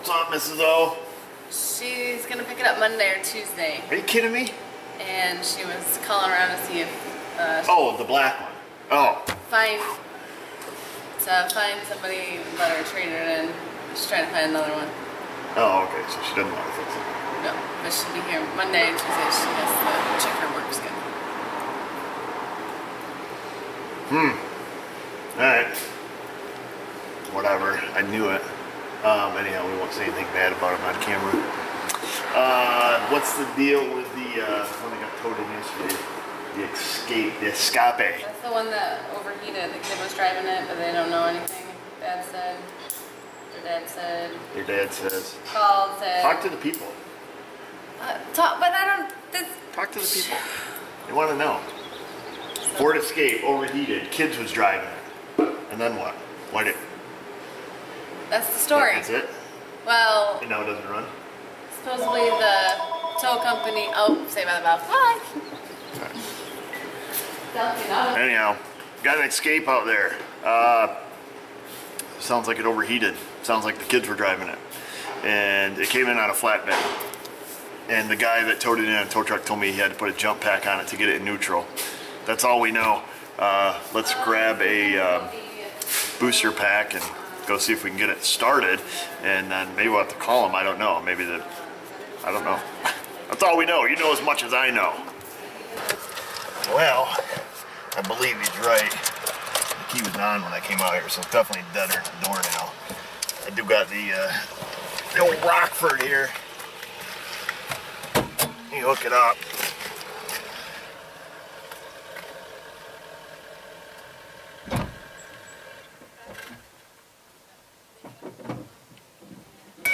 What's up, Mrs. O? She's gonna pick it up Monday or Tuesday. Are you kidding me? And she was calling around to see if oh, the black one. Oh. find somebody and let her trade it in. She's trying to find another one. Oh, okay, so she doesn't want to fix it. No, but she'll be here Monday and Tuesday. She has to check her work schedule. Alright. Whatever, I knew it. Anyhow, we won't say anything bad about him on camera. What's the deal with the one that got towed in yesterday? The Escape. That's the one that overheated. The kid was driving it, but they don't know anything. Dad said. Their dad said. Your dad says. Called, said. Talk to the people. But I don't. Talk to the people. They want to know. Ford Escape overheated. Kids was driving it. And then what? Why did? That's the story. That's it? Well. And now it doesn't run? Supposedly the tow company. Oh, say by the mouth. Bye. Anyhow, got an Escape out there. Sounds like it overheated. Sounds like the kids were driving it. And it came in on a flatbed. And the guy that towed it in a tow truck told me he had to put a jump pack on it to get it in neutral. That's all we know. Let's grab a booster pack and go see if we can get it started. And then maybe we'll have to call him. I don't know. Maybe I don't know. That's all we know. You know as much as I know. Well, I believe he's right. The key was on when I came out here, so it's definitely deader at the door now. I do got the old Rockford here. You hook it up.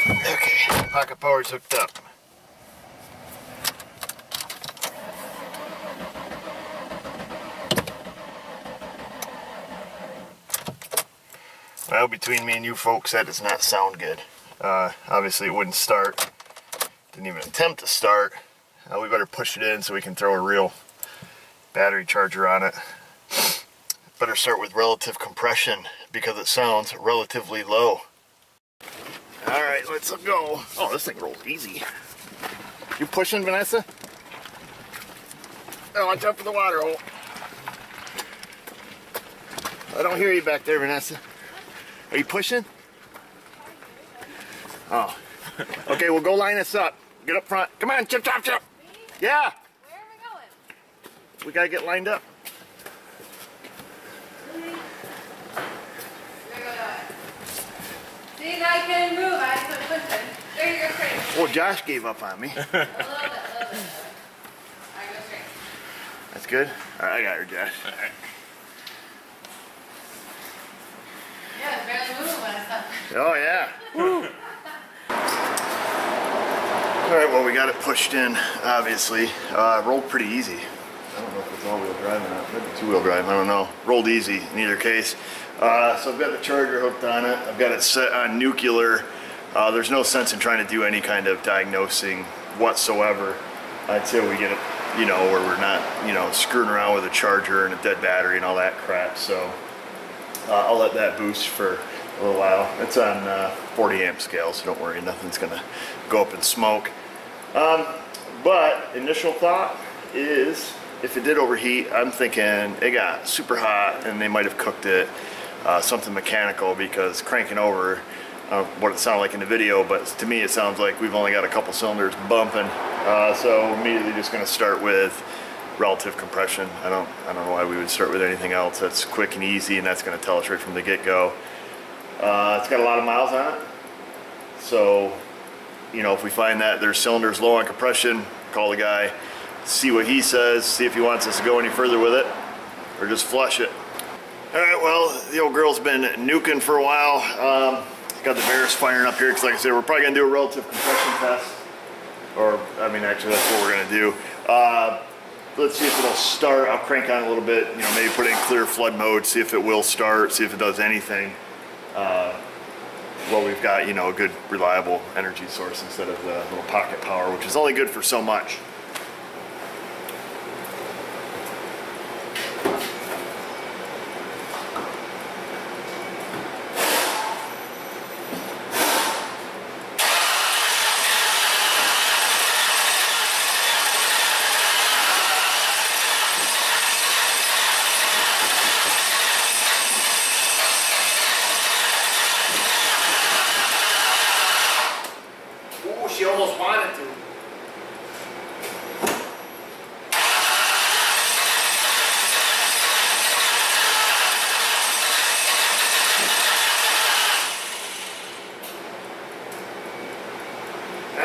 Okay, pocket power's hooked up. Well, between me and you folks, that does not sound good. Obviously it wouldn't start. Didn't even attempt to start. We better push it in so we can throw a real battery charger on it. Better start with relative compression because it sounds relatively low. Alright, let's go. Oh, this thing rolls easy. You pushing, Vanessa? Oh, watch out for the water hole. I don't hear you back there, Vanessa. Are you pushing? Oh. Okay, well go line us up. Get up front. Come on, chip, chop, chop. Yeah. Where are we going? We gotta get lined up. See, now I can move. I have to pushing. There you go, straight. Well, Josh gave up on me. A little bit. Alright, go straight. That's good. Alright, I got her, Josh. Yeah, it's barely moving when I stopped. Oh, yeah. Woo. Alright, well, we got it pushed in, obviously. Rolled pretty easy. I don't know if it's all-wheel drive or not. Maybe two-wheel drive, I don't know. Rolled easy in either case. So I've got the charger hooked on it. I've got it set on nuclear. There's no sense in trying to do any kind of diagnosing whatsoever until we get it, you know, where we're not, you know, screwing around with a charger and a dead battery and all that crap. So I'll let that boost for a little while. It's on 40 amp scale, so don't worry, nothing's gonna go up in smoke. But initial thought is, if it did overheat, I'm thinking it got super hot and they might have cooked it, something mechanical, because cranking over, what it sounded like in the video, but to me it sounds like we've only got a couple cylinders bumping. So immediately just going to start with relative compression. I don't know why we would start with anything else. That's quick and easy, and that's going to tell us right from the get-go. It's got a lot of miles on it, so you know, if we find that there's cylinders low on compression, call the guy, see what he says, see if he wants us to go any further with it, or just flush it. Alright, well, the old girl's been nuking for a while. Got the Varus firing up here, because like I said, we're probably going to do a relative compression test. Or, I mean, actually that's what we're going to do. Let's see if it'll start. I'll crank on a little bit, you know, maybe put it in clear flood mode, see if it will start, see if it does anything. Well, we've got, you know, a good reliable energy source instead of the little pocket power, which is only good for so much.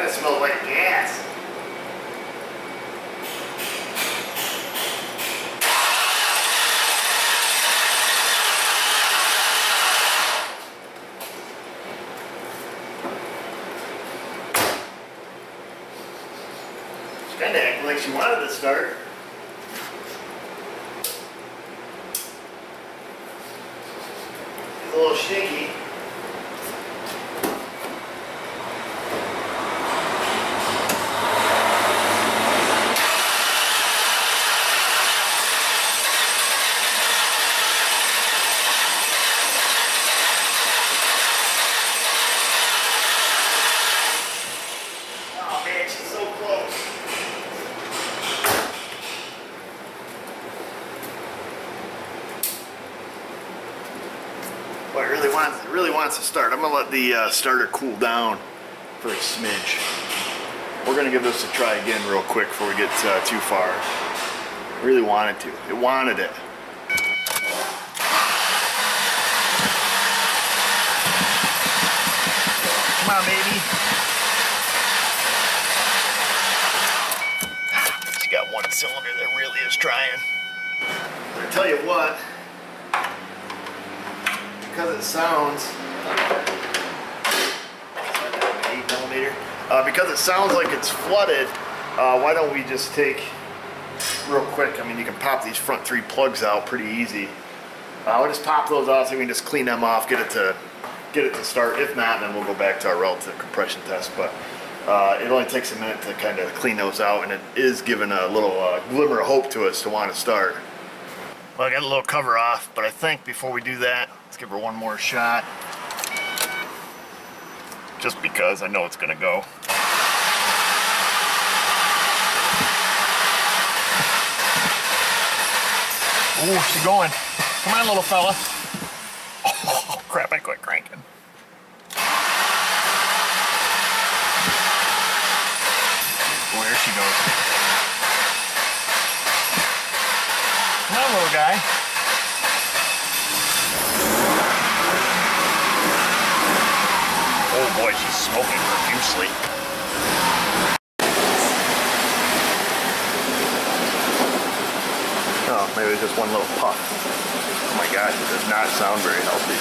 That smells like gas. She's kind of acting like she wanted to start. It's a little shaky. It really wants to start. I'm gonna let the starter cool down for a smidge. We're gonna give this a try again real quick before we get too far. Really wanted to. It wanted it. Come on, baby. She got one cylinder that really is trying. But I tell you what. Because it sounds, 8mm. Because it sounds like it's flooded, why don't we just take, real quick, I mean you can pop these front 3 plugs out pretty easy. We'll just pop those out so we can just clean them off, get it to start. If not, then we'll go back to our relative compression test. But it only takes a minute to kind of clean those out, and it is giving a little glimmer of hope to us to want to start. Well, I got a little cover off, but I think before we do that, let's give her one more shot. Just because I know it's gonna go. Ooh, she's going. Come on, little fella. Oh, crap, I quit cranking. Oh, there she goes. Come on, little guy. Oh boy, she's smoking profusely. Oh, maybe it's just one little puff. Oh my gosh, it does not sound very healthy.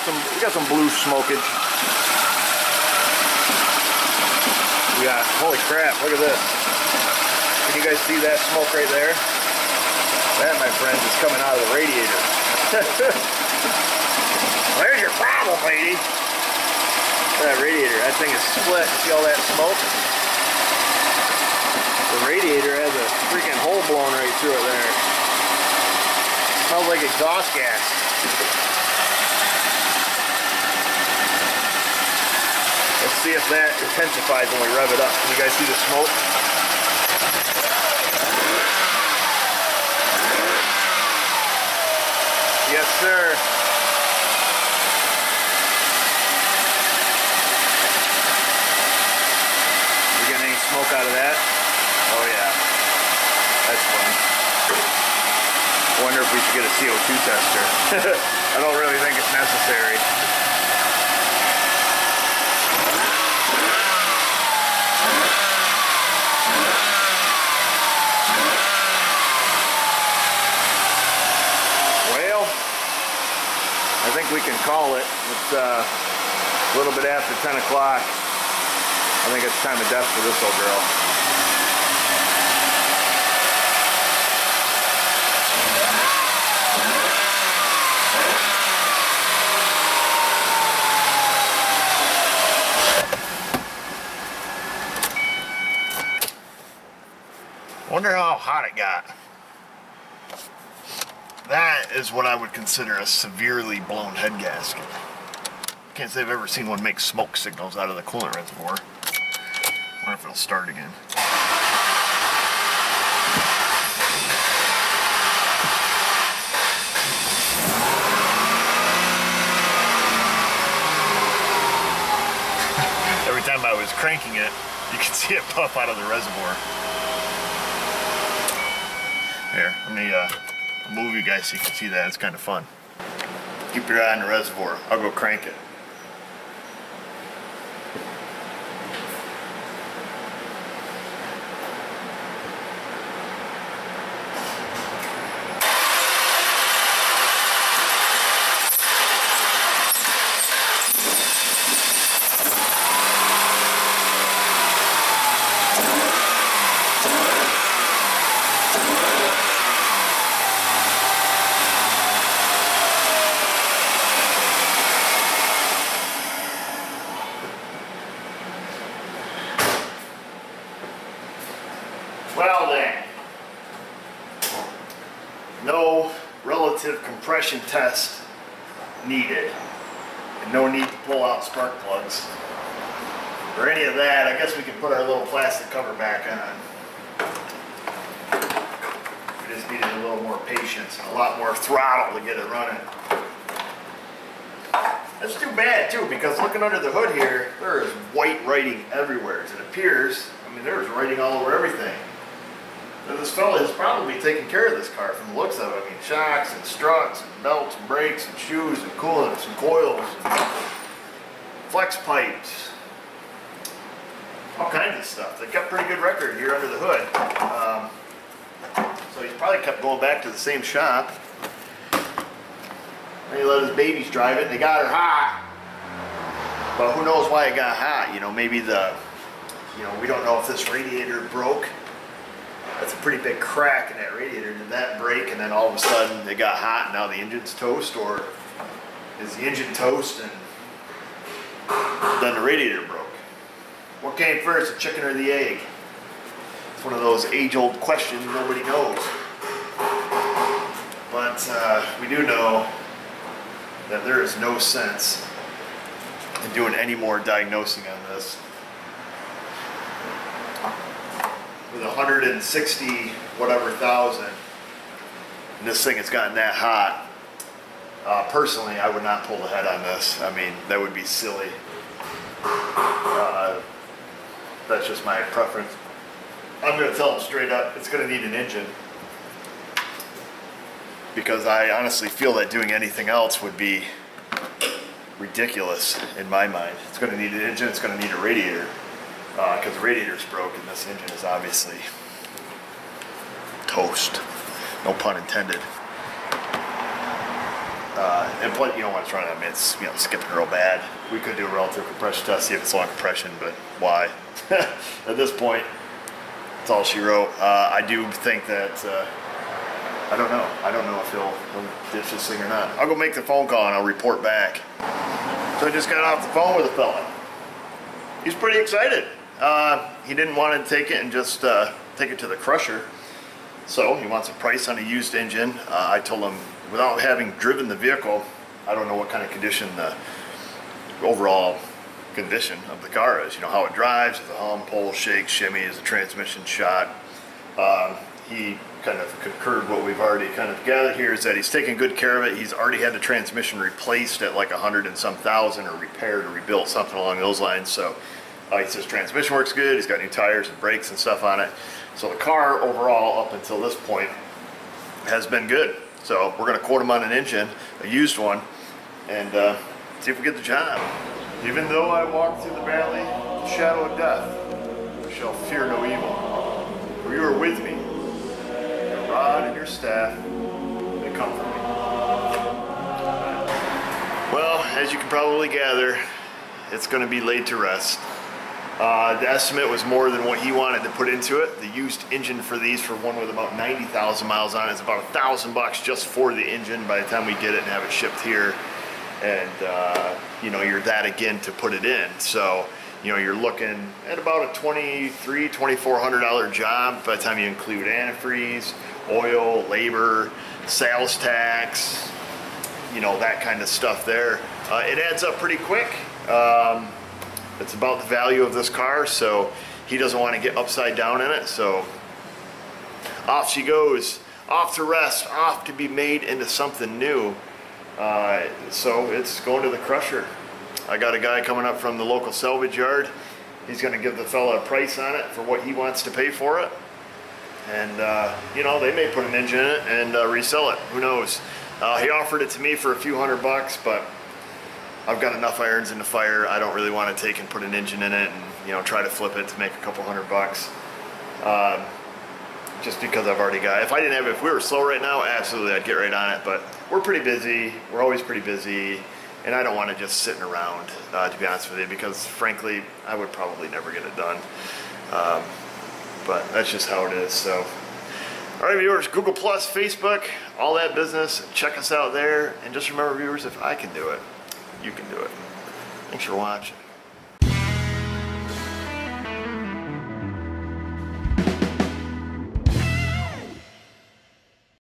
We got some blue smokage. We got, holy crap, look at this. Can you guys see that smoke right there? That, my friends, is coming out of the radiator. There's your problem, lady. That radiator, that thing is split. See all that smoke? The radiator has a freaking hole blown right through it there. Smells like exhaust gas. Let's see if that intensifies when we rev it up. Can you guys see the smoke? Yes, sir. You getting any smoke out of that? Oh yeah. That's fun. I wonder if we should get a CO2 tester. I don't really think it's necessary. I think we can call it. It's a little bit after 10 o'clock. I think it's time of death for this old girl. Wonder how hot it got. That is what I would consider a severely blown head gasket. Can't say I've ever seen one make smoke signals out of the coolant reservoir. Wonder if it'll start again. You can see it puff out of the reservoir. Here, let me move you guys so you can see that. It's kind of fun. Keep your eye on the reservoir. I'll go crank it. Well then, no relative compression test needed, and no need to pull out spark plugs or any of that. I guess we can put our little plastic cover back on. We just needed a little more patience and a lot more throttle to get it running. That's too bad too, because looking under the hood here, there is white writing everywhere. As it appears, I mean, there's writing all over everything. And this fella has probably taken care of this car from the looks of it. I mean, shocks and struts and belts and brakes and shoes and coolants and coils and flex pipes. All kinds of stuff. They kept pretty good record here under the hood. So he's probably kept going back to the same shop. And he let his babies drive it and they got her hot. But who knows why it got hot? You know, maybe we don't know if this radiator broke. That's a pretty big crack in that radiator. Did that break and then all of a sudden it got hot and now the engine's toast? Or is the engine toast and then the radiator broke? What came first, the chicken or the egg? It's one of those age-old questions nobody knows. But we do know that there is no sense in doing any more diagnosing on this. With 160 whatever thousand, and this thing has gotten that hot, personally I would not pull the head on this. I mean, that would be silly. That's just my preference. I'm going to tell them straight up, it's going to need an engine, because I honestly feel that doing anything else would be ridiculous in my mind. It's going to need an engine, it's going to need a radiator. Because the radiator's broken, this engine is obviously toast. No pun intended. And plus, you know what it's running. I mean, it's skipping real bad. We could do a relative compression test, see if it's long compression, but why? At this point, that's all she wrote. I do think that I don't know. I don't know if he'll ditch this thing or not. I'll go make the phone call and I'll report back. So I just got off the phone with a fella. He's pretty excited. He didn't want to take it and just take it to the crusher. So he wants a price on a used engine. I told him, without having driven the vehicle, I don't know what kind of condition the overall condition of the car is. You know, how it drives, is the hum, pull, shake, shimmy, is the transmission shot. He kind of concurred what we've already kind of gathered here, is that he's taking good care of it. He's already had the transmission replaced at like 100 and some thousand, or repaired or rebuilt, something along those lines. So he says transmission works good. He's got new tires and brakes and stuff on it. So the car overall up until this point has been good. So we're going to quote him on an engine, a used one, and see if we get the job. Even though I walk through the valley of the shadow of death, I shall fear no evil. For you are with me. Your rod and your staff, they comfort me. Well, as you can probably gather, it's going to be laid to rest. The estimate was more than what he wanted to put into it. The used engine for these, for one with about 90,000 miles on it, is about $1,000 just for the engine by the time we get it and have it shipped here. And you know, you're that again to put it in. So, you know, you're looking at about a $2,400 job by the time you include antifreeze, oil, labor, sales tax, you know, that kind of stuff there. It adds up pretty quick. It's about the value of this car, so he doesn't want to get upside down in it. So off she goes, off to rest, off to be made into something new. So it's going to the crusher. I got a guy coming up from the local salvage yard. He's going to give the fella a price on it for what he wants to pay for it. And, you know, they may put an engine in it and resell it. Who knows? He offered it to me for a few $100, but I've got enough irons in the fire. I don't really want to take and put an engine in it and, you know, try to flip it to make a couple $100. Just because I've already got, if I didn't have it, if we were slow right now, absolutely I'd get right on it. But we're pretty busy. We're always pretty busy. And I don't want to just sitting around, to be honest with you, because frankly, I would probably never get it done. But that's just how it is. So, all right, viewers, Google Plus, Facebook, all that business. Check us out there. And just remember, viewers, if I can do it, you can do it. Thanks for watching.